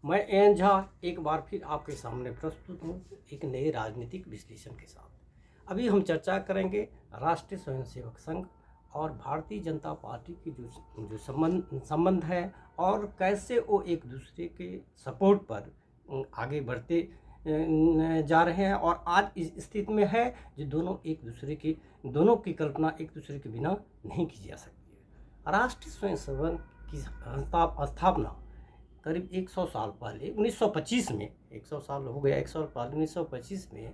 मैं एन झा एक बार फिर आपके सामने प्रस्तुत हूँ एक नए राजनीतिक विश्लेषण के साथ। अभी हम चर्चा करेंगे राष्ट्रीय स्वयंसेवक संघ और भारतीय जनता पार्टी की जो संबंध है और कैसे वो एक दूसरे के सपोर्ट पर आगे बढ़ते जा रहे हैं और आज इस स्थिति में है जो दोनों की कल्पना एक दूसरे के बिना नहीं की जा सकती है। राष्ट्रीय स्वयंसेवक की स्थापना करीब 100 साल पहले 1925 में 100 साल हो गया, 100 साल पहले 1925 में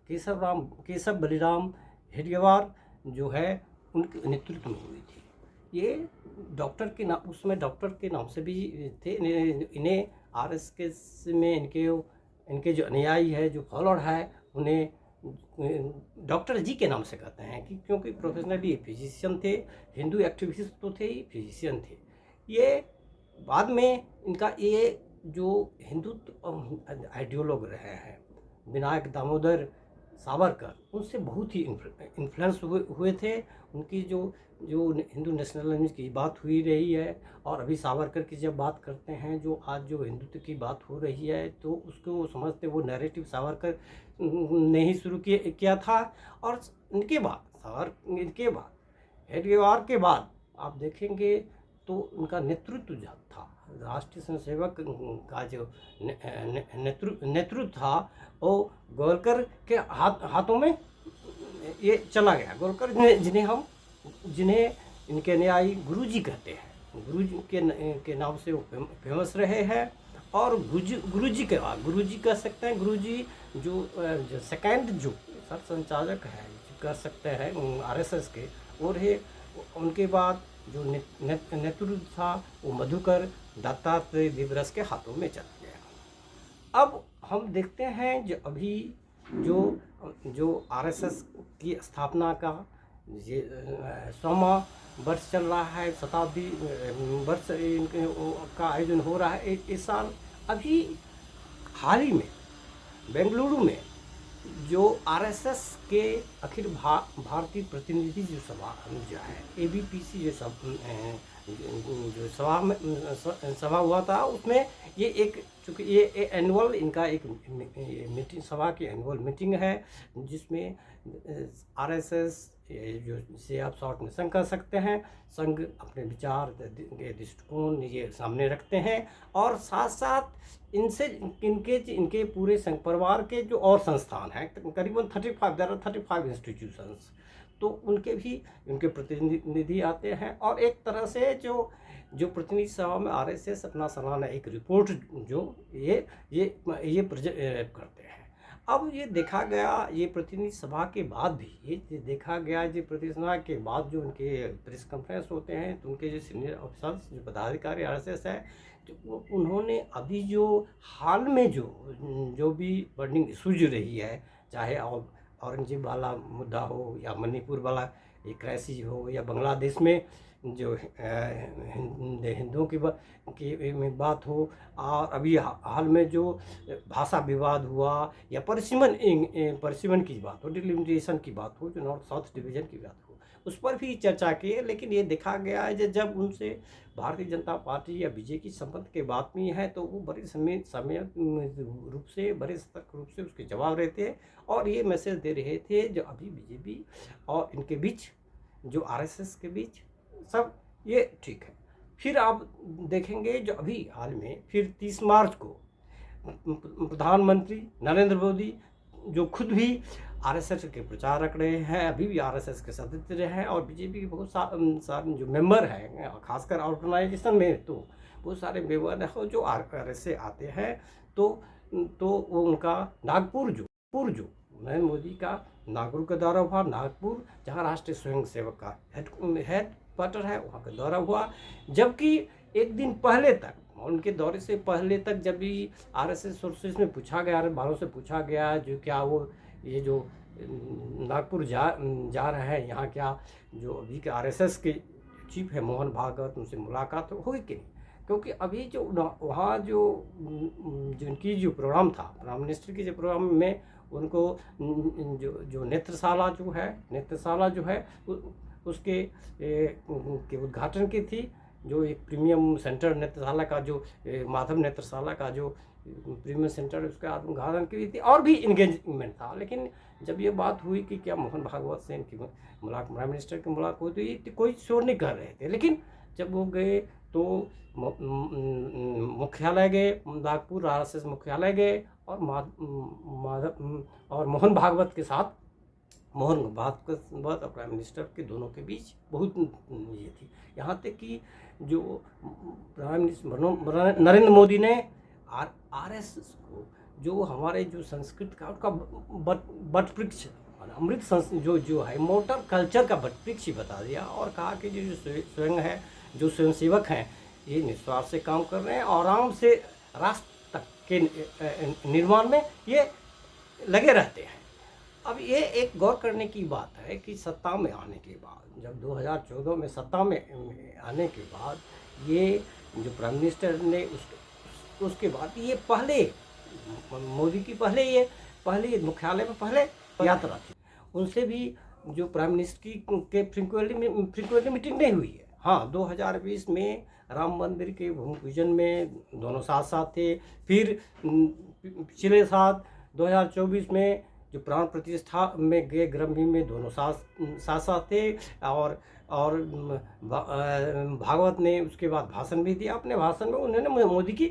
केशव बलिराम हेडगेवार जो है उनके नेतृत्व में हुई थी। ये डॉक्टर के नाम उसमें डॉक्टर के नाम से भी थे। इन्हें आरएसएस में इनके जो अनुयायी है, जो फॉलोअर है, उन्हें डॉक्टर जी के नाम से कहते हैं कि क्योंकि प्रोफेशनली फिजिशियन थे, हिंदू एक्टिविस्ट तो थे ही, फिजिशियन थे। ये बाद में इनका ये जो हिंदुत्व आइडियोलॉग रहे हैं विनायक दामोदर सावरकर, उनसे बहुत ही इन्फ्लुएंस हुए थे। उनकी जो हिंदू नेशनलिज्म की बात हुई रही है और अभी सावरकर की जब बात करते हैं, जो आज जो हिंदुत्व की बात हो रही है, तो उसको समझते वो नैरेटिव सावरकर ने ही शुरू किया था। और इनके बाद हेडगेवार के बाद आप देखेंगे तो उनका नेतृत्व जो था, राष्ट्रीय स्वयंसेवक का जो नेतृत्व था, वो गोलकर के हाथों में ये चला गया। गोलकर जिन्हें इनके अनुयायी गुरुजी कहते हैं, गुरुजी के नाम से वो फेमस रहे हैं। और गुरुजी कह सकते हैं, गुरुजी जो सेकंड जो सर संचालक है कर सकते हैं आरएसएस के, और है उनके बाद जो नेतृत्व था वो मधुकर दत्तात्रेय दिवरस के हाथों में चला गया। अब हम देखते हैं जो अभी जो आरएसएस की स्थापना का ये 100वां वर्ष चल रहा है, शताब्दी वर्ष का आयोजन हो रहा है इस साल। अभी हाल ही में बेंगलुरु में जो आरएसएस के अखिल भारतीय प्रतिनिधि जो सभा जो है एबीपीसी जो सभा हुआ था, उसमें ये एक चूँकि ये एनुअल इनका एक मीटिंग सभा की एनुअल मीटिंग है, जिसमें आरएसएस जो से आप शॉर्ट में संघ कर सकते हैं, संघ अपने विचार के दृष्टिकोण ये सामने रखते हैं और साथ साथ इनके पूरे संघ परिवार के जो और संस्थान हैं करीबन 35 इंस्टीट्यूशंस, तो उनके प्रतिनिधि आते हैं और एक तरह से जो प्रतिनिधि सभा में आरएसएस अपना सालाना एक रिपोर्ट जो ये प्रेजेंट करते हैं। अब ये देखा गया ये प्रतिनिधि सभा के बाद भी ये देखा गया जो प्रतिनिधि सभा के बाद जो उनके प्रेस कॉन्फ्रेंस होते हैं, तो उनके जो सीनियर ऑफिसर्स जो पदाधिकारी आरएसएस है, तो उन्होंने अभी जो हाल में जो भी बर्निंग इशूज रही है, चाहे औरंगजेब वाला मुद्दा हो या मणिपुर वाला एक क्राइसिस हो या बांग्लादेश में जो हिंदुओं की में बात हो, और अभी हाल में जो भाषा विवाद हुआ या परिसीमन की बात हो, डिलिमिटेशन की बात हो, जो नॉर्थ साउथ डिवीजन की बात हो, उस पर भी चर्चा की है। लेकिन ये देखा गया है कि जब उनसे भारतीय जनता पार्टी या बीजेपी की संबंध के बात में है, तो वो बड़े बड़े सतर्क रूप से उसके जवाब रहे थे और ये मैसेज दे रहे थे जो अभी बीजेपी और इनके बीच जो आरएसएस के बीच सब ये ठीक है। फिर आप देखेंगे जो अभी हाल में फिर 30 मार्च को प्रधानमंत्री नरेंद्र मोदी जो खुद भी आरएसएस के प्रचारक रहे हैं, अभी भी आरएसएस के सदस्य रहे हैं, और बीजेपी के बहुत सारे जो मेंबर हैं, खासकर ऑर्गेनाइजेशन में तो बहुत सारे मेंबर हैं जो आरएसएस से आते हैं। तो वो उनका नागपुर जो नरेंद्र मोदी का नागपुर का दौरा हुआ, नागपुर जहाँ राष्ट्रीय स्वयंसेवक का हेड क्वार्टर है, वहाँ का दौरा हुआ। जबकि एक दिन पहले तक उनके दौरे से पहले तक जब भी आरएसएस सोर्सेस में पूछा गया, बालों से पूछा गया जो क्या वो ये जो नागपुर जा रहे हैं, यहाँ क्या जो अभी के आरएसएस के चीफ है मोहन भागवत, उनसे मुलाकात हुई कि नहीं, क्योंकि अभी जो वहाँ जो इनकी जो प्रोग्राम था, प्राइम मिनिस्टर की जो प्रोग्राम में उनको जो नेत्रशाला जो है उसके उद्घाटन की थी जो एक प्रीमियम सेंटर नेत्रशाला का जो माधव नेत्रशाला का जो प्रीमियम सेंटर उसका उद्घाटन की थी और भी इंगेजमेंट था। लेकिन जब ये बात हुई कि क्या मोहन भागवत से इनकी मुलाकात, प्राइम मिनिस्टर की मुलाकात हुई, तो ये कोई शोर नहीं कर रहे थे। लेकिन जब वो गए तो मुख्यालय गए, नागपुर RSS मुख्यालय गए और मोहन भागवत के साथ, मोहन भागवत और प्राइम मिनिस्टर के दोनों के बीच बहुत ये थी। यहाँ तक कि जो प्राइम मिनिस्टर नरेंद्र मोदी ने RSS को जो हमारे जो संस्कृत का उसका बट वृक्ष, अमृत जो है मोटर कल्चर का बट वृक्ष बता दिया और कहा कि जो स्वयं है, जो स्वयंसेवक हैं, ये निस्वार्थ से काम कर रहे हैं और आराम से राष्ट्र तक के निर्माण में ये लगे रहते हैं। अब ये एक गौर करने की बात है कि सत्ता में आने के बाद, जब 2014 में सत्ता में आने के बाद, ये जो प्राइम मिनिस्टर ने उसके बाद ये पहले मोदी की पहले मुख्यालय में पहले यात्रा थी। उनसे भी जो प्राइम मिनिस्टर के फ्रीक्वेंटली मीटिंग नहीं हुई है। हाँ, 2020 में राम मंदिर के भूमि पूजन में दोनों साथ साथ थे। फिर पिछले साल 2024 में जो प्राण प्रतिष्ठा में गए ग्रमी में दोनों साथ थे। और भागवत ने उसके बाद भाषण भी दिया। अपने भाषण में उन्होंने मोदी की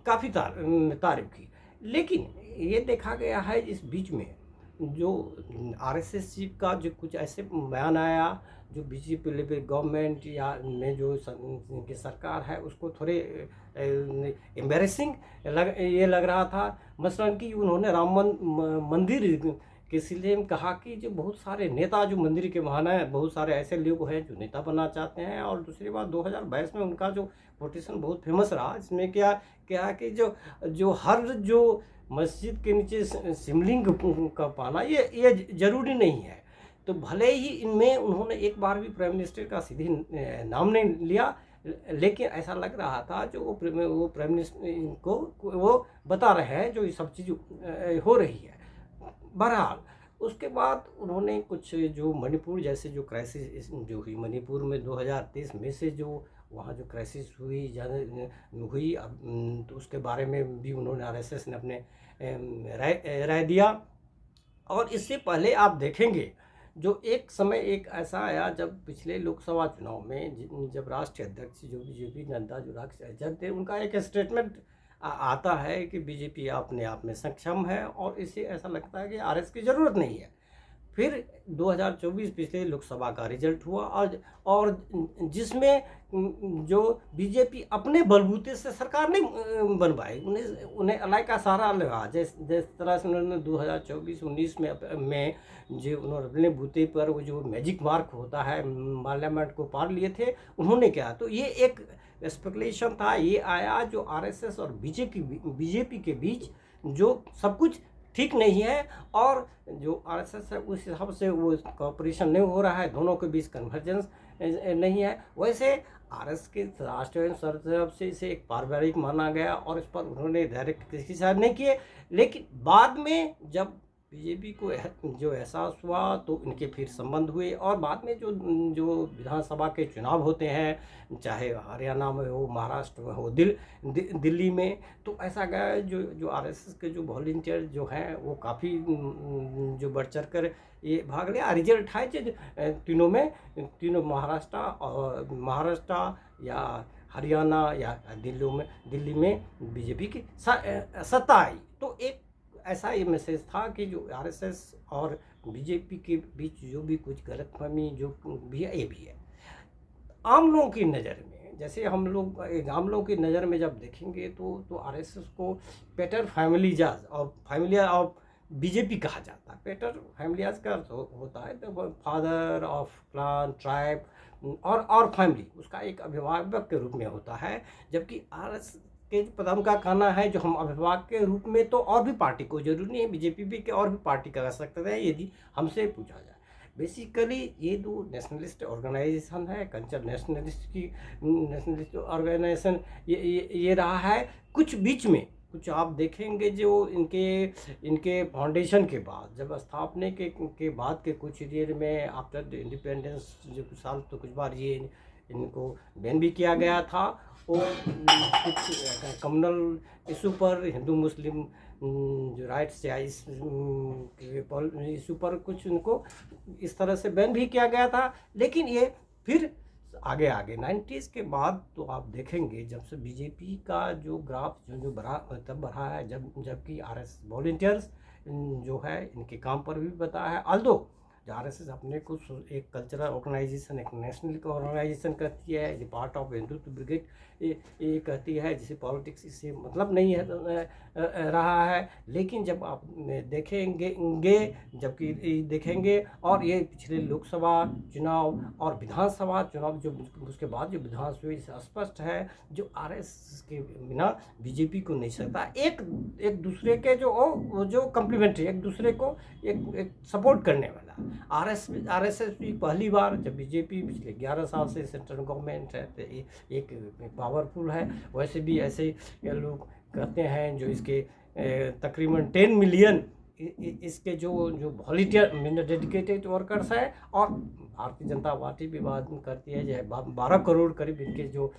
काफ़ी तारीफ की। लेकिन ये देखा गया है इस बीच में जो RSS चीफ का जो कुछ ऐसे बयान आया जो बीजेपी लेवल गवर्नमेंट या में जो की सरकार है उसको थोड़े एम्बेरसिंग लग रहा था। मसलन कि उन्होंने राम मंदिर के सिलसिले में कहा कि जो बहुत सारे नेता जो मंदिर के महाना है, बहुत सारे ऐसे लोग हैं जो नेता बनना चाहते हैं। और दूसरी बात 2022 में उनका जो कोटेशन बहुत फेमस रहा, इसमें क्या कि जो हर जो मस्जिद के नीचे शिवलिंग का पाना ये जरूरी नहीं है। तो भले ही इनमें उन्होंने एक बार भी प्राइम मिनिस्टर का सीधे नाम नहीं लिया, लेकिन ऐसा लग रहा था जो वो प्राइम मिनिस्टर को वो बता रहे हैं जो ये सब चीज़ हो रही है। बहरहाल उसके बाद उन्होंने कुछ जो मणिपुर जैसे जो क्राइसिस जो हुई, मणिपुर में 2023 में से जो वहाँ जो क्राइसिस हुई तो उसके बारे में भी उन्होंने RSS ने अपने राय दिया। और इससे पहले आप देखेंगे जो एक समय एक ऐसा आया जब पिछले लोकसभा चुनाव में जब राष्ट्रीय अध्यक्ष जो BJP नड्डा जो राष्ट्रीय अध्यक्ष थे, उनका एक स्टेटमेंट आता है कि BJP अपने आप में सक्षम है और इससे ऐसा लगता है कि RS की ज़रूरत नहीं है। फिर 2024 पिछले लोकसभा का रिजल्ट हुआ और जिसमें जो BJP अपने बलबूते से सरकार नहीं बन पाई, उन्हें अलाई का सहारा लगा। जिस तरह से उन्होंने 2024-19 में जो उन्होंने अपने बूते पर वो जो मैजिक मार्क होता है पार्लियामेंट को पार लिए थे, उन्होंने क्या, तो ये एक स्पेकुलेशन था। ये आया जो RSS और BJP के बीच जो सब कुछ ठीक नहीं है और जो RSS है उस हिसाब से वो कॉपरेशन नहीं हो रहा है, दोनों के बीच कन्वर्जेंस नहीं है। वैसे RS के राष्ट्रीय तरफ से इसे एक पारिवारिक माना गया और इस पर उन्होंने डायरेक्ट किसी से नहीं किए। लेकिन बाद में जब BJP को जो एहसास हुआ तो इनके फिर संबंध हुए और बाद में जो विधानसभा के चुनाव होते हैं, चाहे हरियाणा में हो, महाराष्ट्र में हो, दिल्ली में, तो ऐसा गया जो RSS के जो वॉलंटियर जो हैं वो काफ़ी जो बढ़ चढ़ कर ये भाग लिया। रिजल्ट है तीनों महाराष्ट्र या हरियाणा या दिल्ली में BJP की सत्ता आई। तो एक ऐसा ये मैसेज था कि जो RSS और BJP के बीच जो भी कुछ गलतफहमी जो भी है, ये भी है। आम लोगों की नज़र में, जैसे हम लोग आम लोगों की नज़र में जब देखेंगे तो RSS को पेटर फैमिलियाज ऑफ BJP कहा जाता है। पेटर फैमिलियाज का अर्थ होता है तो फादर ऑफ क्लान, ट्राइब और फैमिली, उसका एक अभिभावक के रूप में होता है। जबकि RS के पदम का कहना है जो हम अभिभावक के रूप में तो और भी पार्टी को जरूरी नहीं है, BJP भी के और भी पार्टी कर सकते हैं यदि हमसे पूछा जाए। बेसिकली ये दो नेशनलिस्ट ऑर्गेनाइजेशन है, कल्चर नेशनलिस्ट ऑर्गेनाइजेशन ये रहा है। कुछ बीच में कुछ आप देखेंगे जो इनके फाउंडेशन के बाद, जब स्थापना के बाद के कुछ देर में आफ्टर इंडिपेंडेंस जो कुछ साल तो कुछ बार इनको बैन भी किया गया था। और कुछ कम्युनल इशू पर, हिंदू मुस्लिम जो राइट्स या इस इशू पर कुछ इनको इस तरह से बैन भी किया गया था। लेकिन ये फिर आगे आगे 90s के बाद तो आप देखेंगे जब से बीजेपी का जो ग्राफ जो बढ़ा, तब बढ़ा है जबकि आरएसएस वॉलंटियर्स जो है इनके काम पर भी बता है। ऑल्दो आरएसएस अपने को एक कल्चरल ऑर्गेनाइजेशन, एक नेशनल ऑर्गेनाइजेशन कहती है, ये पार्ट ऑफ हिंदुत्व ब्रिगेड ये कहती है, जिसे पॉलिटिक्स इससे मतलब नहीं है रहा है। लेकिन जब आप देखेंगे जबकि देखेंगे और ये पिछले लोकसभा चुनाव और विधानसभा चुनाव जो उसके बाद जो विधानसभा हुए, स्पष्ट है जो आरएसएस के बिना बीजेपी को नहीं सकता। एक दूसरे के जो कम्प्लीमेंट्री, एक दूसरे को एक सपोर्ट करने वाला। आरएसएस भी पहली बार जब बीजेपी पिछले 11 साल से सेंट्रल गवर्नमेंट है तो एक पावरफुल है। वैसे भी ऐसे लोग कहते हैं जो इसके तकरीबन 10 मिलियन इसके जो वॉलंटियर डेडिकेटेड वर्कर्स हैं, और भारतीय जनता पार्टी भी बात करती है जो 12 करोड़ करीब इनके जो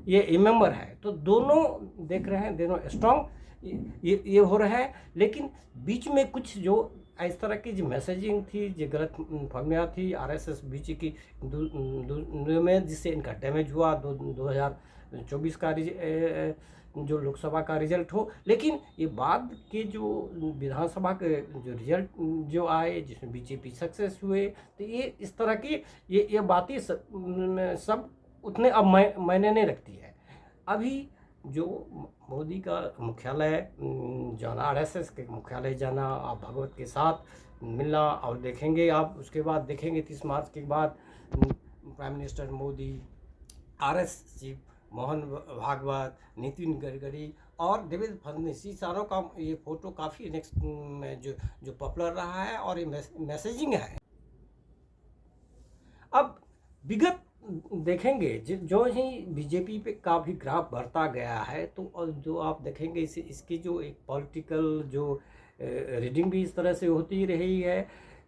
ये मेंबर है। तो दोनों देख रहे हैं, दोनों स्ट्रॉन्ग ये हो रहा है। लेकिन बीच में कुछ जो इस तरह की जो मैसेजिंग थी, जो गलत फहमियाँ थी आरएसएस बीच की में, जिससे इनका डैमेज हुआ 2024 का जो लोकसभा का रिजल्ट हो। लेकिन ये बाद के जो विधानसभा के जो रिजल्ट जो आए जिसमें बीजेपी सक्सेस हुए, तो ये इस तरह की ये बातें सब उतने अब मायने नहीं रखती है। अभी जो मोदी का मुख्यालय जाना, आरएसएस के मुख्यालय जाना, आप भगवत के साथ मिलना, और देखेंगे आप उसके बाद देखेंगे 30 मार्च के बाद prime minister Modi, RSS chief Mohan Bhagwat, Nitin Gadkari और देवेंद्र फडणवीस, सारों का ये फोटो काफ़ी नेक्स्ट जो पॉपुलर रहा है और ये मैसेजिंग है। अब विगत देखेंगे जो ही बीजेपी पे का भी ग्राफ बढ़ता गया है, तो जो आप देखेंगे इसकी जो एक पॉलिटिकल जो रीडिंग भी इस तरह से होती रही है।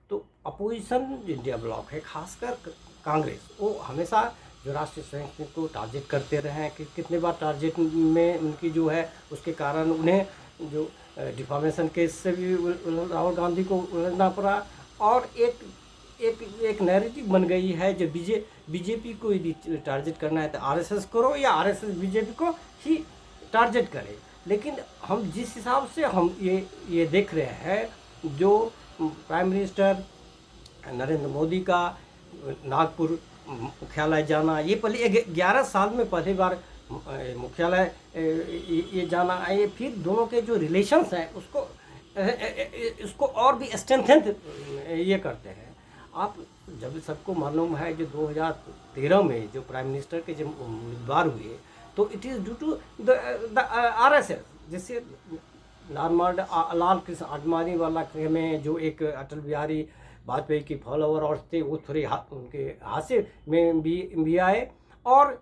तो अपोजिशन इंडिया ब्लॉक है, खासकर कांग्रेस, वो हमेशा जो राष्ट्रीय स्वयं को टारगेट करते रहे हैं कि कितने बार टारगेट में उनकी जो है उसके कारण उन्हें जो डिफामेशन केस से भी राहुल गांधी को उलझना पड़ा। और एक नैरेटिव बन गई है जो बीजेपी को यदि टारगेट करना है तो आरएसएस करो या आरएसएस बीजेपी को ही टारगेट करे। लेकिन हम जिस हिसाब से हम ये देख रहे हैं, जो प्राइम मिनिस्टर नरेंद्र मोदी का नागपुर मुख्यालय जाना, ये पहले 11 साल में पहली बार मुख्यालय ये जाना है। फिर दोनों के जो रिलेशंस हैं उसको और भी स्ट्रेंथन ये करते हैं। आप जब सबको मालूम है जो 2013 में जो प्राइम मिनिस्टर के जब उम्मीदवार हुए, तो it is due to the RSS, जिससे लाल कृष्ण आडवाणी वाला में जो एक अटल बिहारी वाजपेयी की फॉलोअर और थे, वो थोड़े उनके हाथ में भी आए। और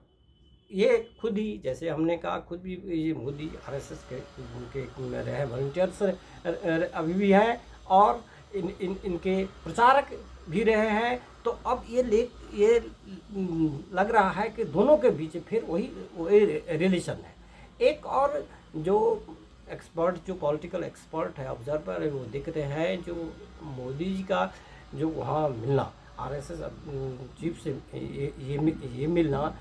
ये खुद ही, जैसे हमने कहा, खुद भी ये मोदी आरएसएस के रहे वॉलंटियर्स अभी भी हैं और इनके प्रचारक भी रहे हैं। तो अब ये लग रहा है कि दोनों के बीच फिर वही रिलेशन है। एक और जो एक्सपर्ट, जो पॉलिटिकल एक्सपर्ट है, ऑब्जर्वर है, वो दिखते हैं जो मोदी जी का जो वहाँ मिलना, आरएसएस चीफ से ये मिलना,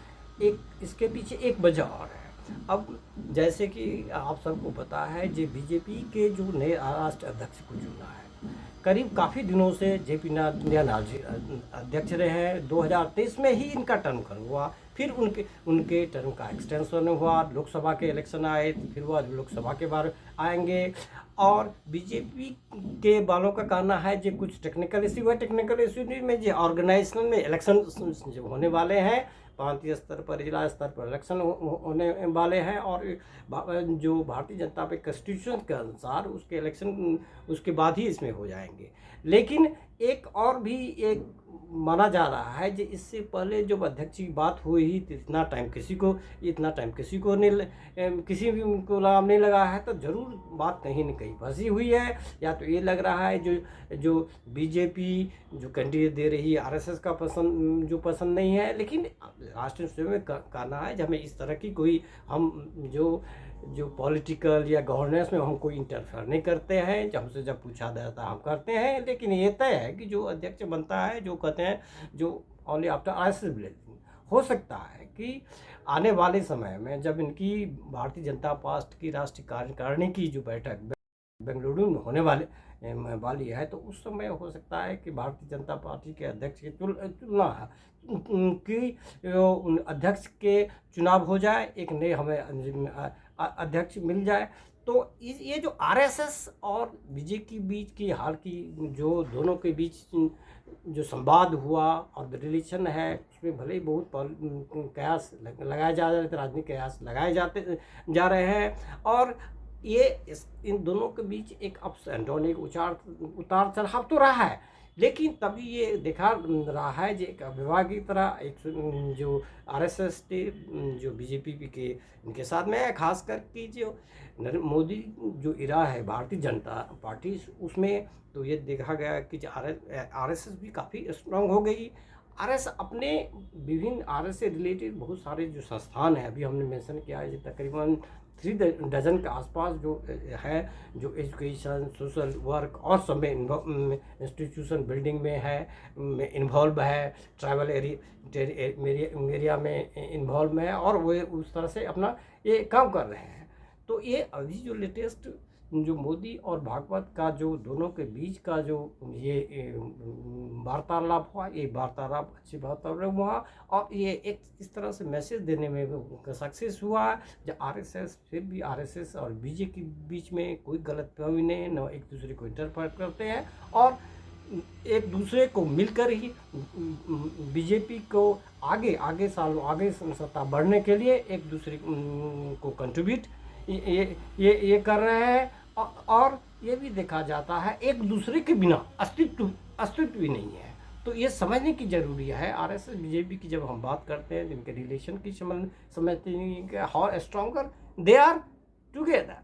इसके पीछे एक वजह और है। अब जैसे कि आप सबको पता है, जो बीजेपी के जो नए राष्ट्र अध्यक्ष को चुना है, करीब काफ़ी दिनों से जेपी नड्डा अध्यक्ष रहे हैं। 2023 में ही इनका टर्म खत्म हुआ, फिर उनके टर्म का एक्सटेंशन हुआ, लोकसभा के इलेक्शन आए, फिर वो लोकसभा के बार आएंगे। और बीजेपी के वालों का कहना है जो कुछ टेक्निकल इशू है, टेक्निकल इशू में जो ऑर्गेनाइजेशन में इलेक्शन जो होने वाले हैं प्रांतीय स्तर पर, जिला स्तर पर इलेक्शन होने वाले हैं, और जो भारतीय जनता पार्टी कॉन्स्टिट्यूशन के अनुसार उसके इलेक्शन उसके बाद ही इसमें हो जाएंगे। लेकिन एक और भी एक माना जा रहा है कि इससे पहले जब अध्यक्ष की बात हुई तो इतना टाइम किसी को नहीं, किसी भी को नाम नहीं लगा है, तो ज़रूर बात कहीं न कहीं फंसी हुई है। या तो ये लग रहा है जो बीजेपी जो कैंडिडेट दे रही है आरएसएस का पसंद नहीं है, लेकिन राष्ट्रीय स्वयं में कहना है कि हमें इस तरह की कोई हम जो पॉलिटिकल या गवर्नेंस में हम कोई इंटरफेयर नहीं करते हैं, जब हमसे जब पूछा जाता है हम करते हैं। लेकिन ये तय है कि जो अध्यक्ष बनता है, जो कहते हैं जो ओनली आफ्टर आरएसएस ब्लेसिंग, हो सकता है कि आने वाले समय में जब इनकी भारतीय जनता पार्टी की राष्ट्रीय कार्यकारिणी की जो बैठक बेंगलुरु में होने वाली है, तो उस समय हो सकता है कि भारतीय जनता पार्टी के अध्यक्ष की तुलना कि अध्यक्ष के चुनाव हो जाए, एक नए हमें अध्यक्ष मिल जाए। तो ये जो आरएसएस और बीजेपी के बीच की हाल की जो दोनों के बीच जो संवाद हुआ और रिलेशन है, उसमें भले ही बहुत कयास लगाए जा रहे थे, राजनीतिक कयास लगाए जा रहे हैं, और ये इन दोनों के बीच एक अप्स एंड डाउन, एक उतार चढ़ाव तो रहा है। लेकिन तभी ये देखा रहा है जो एक अभिभावक की तरह एक जो आरएसएस जो बीजेपी के इनके साथ में है, खास करके जो नरेंद्र मोदी जो इरा है भारतीय जनता पार्टी, उसमें तो ये देखा गया कि आरएसएस भी काफ़ी स्ट्रांग हो गई। आरएस अपने विभिन्न आरएस से रिलेटेड बहुत सारे जो संस्थान हैं, अभी हमने मेंशन किया है, तकरीबन 3 डजन के आसपास जो है, जो एजुकेशन, सोशल वर्क और सब में इंस्टीट्यूशन बिल्डिंग में है, इन्वॉल्व है, ट्राइबल एरिया में इन्वॉल्व है, और वो उस तरह से अपना ये काम कर रहे हैं। तो ये अभी जो लेटेस्ट जो मोदी और भागवत का जो दोनों के बीच का जो ये वार्तालाप हुआ, ये वार्तालाप अच्छी वार्तालाप हुआ, और ये एक इस तरह से मैसेज देने में सक्सेस हुआ जो आरएसएस, फिर भी आरएसएस और बीजेपी के बीच में कोई गलतफहमी नहीं, न एक दूसरे को इंटरफेयर करते हैं, और एक दूसरे को मिलकर ही बीजेपी को आगे सालों आगे सत्ता बढ़ने के लिए एक दूसरे को कंट्रीब्यूट ये कर रहे हैं। और ये भी देखा जाता है एक दूसरे के बिना अस्तित्व भी नहीं है। तो ये समझने की जरूरी है, आरएसएस बीजेपी की जब हम बात करते हैं, जिनके रिलेशन की समझते हैं, how stronger they are together.